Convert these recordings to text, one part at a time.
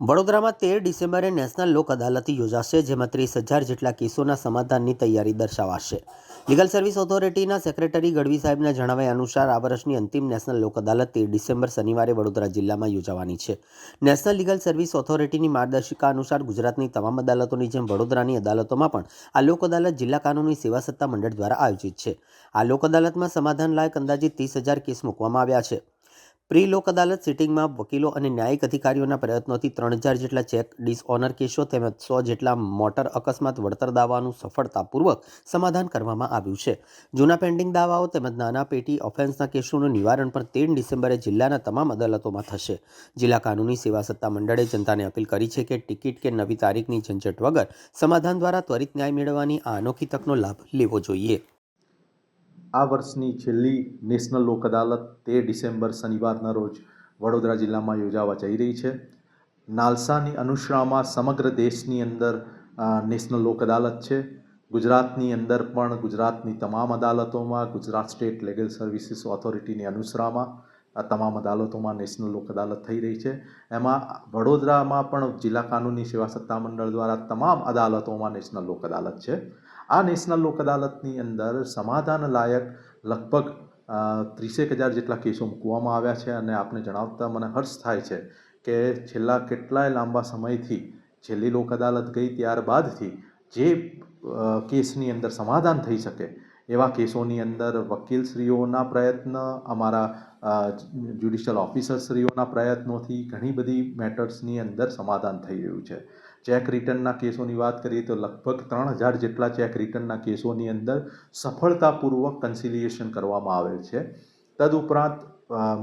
વડોદરામાં 13 ડિસેમ્બરે નેશનલ લોક અદાલત યોજાશે, જેમાં 30,000 જેટલા કેસોના સમાધાનની તૈયારી દર્શાવાશે. લીગલ સર્વિસ ઓથોરિટીના સેક્રેટરી ગઢવી સાહેબના જણાવ્યા અનુસાર આ વર્ષની અંતિમ નેશનલ લોક અદાલત 13 ડિસેમ્બર શનિવારે વડોદરા જિલ્લામાં યોજાવાની છે. નેશનલ લીગલ સર્વિસ ઓથોરિટીની માર્ગદર્શિકા અનુસાર ગુજરાતની તમામ અદાલતોની જેમ વડોદરાની અદાલતોમાં પણ આ લોક અદાલત જિલ્લા કાનૂની સેવા સત્તા મંડળ દ્વારા આયોજિત છે. આ લોક અદાલતમાં સમાધાન લાયક અંદાજિત 30,000 કેસ મૂકવામાં આવ્યા છે. પ્રી લોક અદાલત સિટિંગમાં વકીલો અને ન્યાયિક અધિકારીઓના પ્રયત્નોથી 3,000 જેટલા ચેક ડિસઓનર કેસો તેમજ 100 જેટલા મોટર અકસ્માત વળતર દાવાનું સફળતાપૂર્વક સમાધાન કરવામાં આવ્યું છે. જૂના પેન્ડિંગ દાવાઓ તેમજ નાના પેટી ઓફેન્સના કેસોનું નિવારણ પણ 13 ડિસેમ્બરે જિલ્લાના તમામ અદાલતોમાં થશે. જિલ્લા કાનૂની સેવા સત્તા મંડળે જનતાને અપીલ કરી છે કે ટિકિટ કે નવી તારીખની ઝંઝટ વગર સમાધાન દ્વારા ત્વરિત ન્યાય મેળવવાની આ અનોખી તકનો લાભ લેવો જોઈએ. આ વર્ષની છેલ્લી નેશનલ લોક અદાલત 13 ડિસેમ્બર શનિવારના રોજ વડોદરા જિલ્લામાં યોજાવા જઈ રહી છે. નાલસાની અનુશ્રામાં સમગ્ર દેશની અંદર નેશનલ લોક અદાલત છે. ગુજરાતની અંદર પણ ગુજરાતની તમામ અદાલતોમાં, ગુજરાત સ્ટેટ લીગલ સર્વિસીસ ઓથોરિટીની અનુશ્રામાં આ તમામ અદાલતોમાં નેશનલ લોક અદાલત થઈ રહી છે. એમાં વડોદરામાં પણ જિલ્લા કાનૂની સેવા સત્તા મંડળ દ્વારા તમામ અદાલતોમાં નેશનલ લોક અદાલત છે. આ નેશનલ લોક અદાલતની અંદર સમાધાન લાયક લગભગ 30,000 જેટલા કેસો મૂકવામાં આવ્યા છે. અને આપને જણાવતા મને હર્ષ થાય છે કે છેલ્લા કેટલાય લાંબા સમયથી છેલ્લી લોક અદાલત ગઈ ત્યારબાદથી જે કેસની અંદર સમાધાન થઈ શકે એવા કેસોની અંદર વકીલશ્રીઓના પ્રયત્ન, અમારા જ્યુડિશિયલ ઓફિસરશ્રીઓના પ્રયત્નોથી ઘણી બધી મેટર્સની અંદર સમાધાન થઈ રહ્યું છે. ચેક રિટર્નના કેસોની વાત કરીએ તો લગભગ 3,000 જેટલા ચેક રિટર્નના કેસોની અંદર સફળતાપૂર્વક કન્સિલિએશન કરવામાં આવેલ છે. તદુપરાંત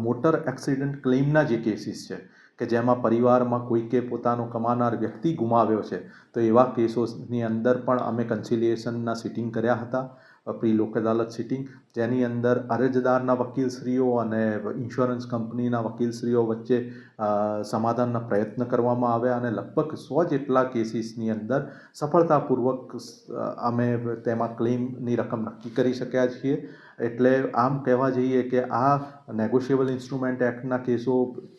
મોટર એક્સિડન્ટ ક્લેમના જે કેસીસ છે કે જેમાં પરિવારમાં કોઈકે પોતાનો કમાનાર વ્યક્તિ ગુમાવ્યો છે, તો એવા કેસોની અંદર પણ અમે કન્સિલિએશનના સિટિંગ કર્યા હતા, પ્રી લોક અદાલત સિટિંગ, જેની અંદર અરજદારના વકીલશ્રીઓ અને ઇન્સ્યોરન્સ કંપનીના વકીલશ્રીઓ વચ્ચે સમાધાનના પ્રયત્ન કરવામાં આવ્યા અને લગભગ 100 જેટલા કેસીસની અંદર સફળતાપૂર્વક અમે તેમાં ક્લેમની રકમ નક્કી કરી શક્યા છીએ. એટલે આમ કહેવા જઈએ કે આ નેગોશિયેબલ ઇન્સ્ટ્રુમેન્ટ એક્ટના કેસો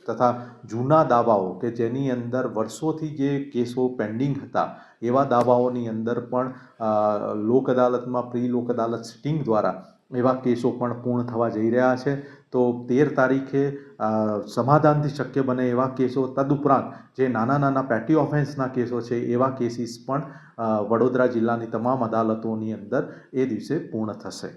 તથા જૂના દાવાઓ કે જેની અંદર વર્ષોથી જે કેસો પેન્ડિંગ હતા એવા દાવાઓની અંદર પણ લોક અદાલતમાં પ્રી લોક અદાલત સિટિંગ દ્વારા એવા કેસો પણ પૂર્ણ થવા જઈ રહ્યા છે. તો 13 તારીખે સમાધાનથી શક્ય બને એવા કેસો, તદુપરાંત જે નાના નાના પેટી ઓફેન્સના કેસો છે એવા કેસીસ પણ વડોદરા જિલ્લાની તમામ અદાલતોની અંદર એ દિવસે પૂર્ણ થશે.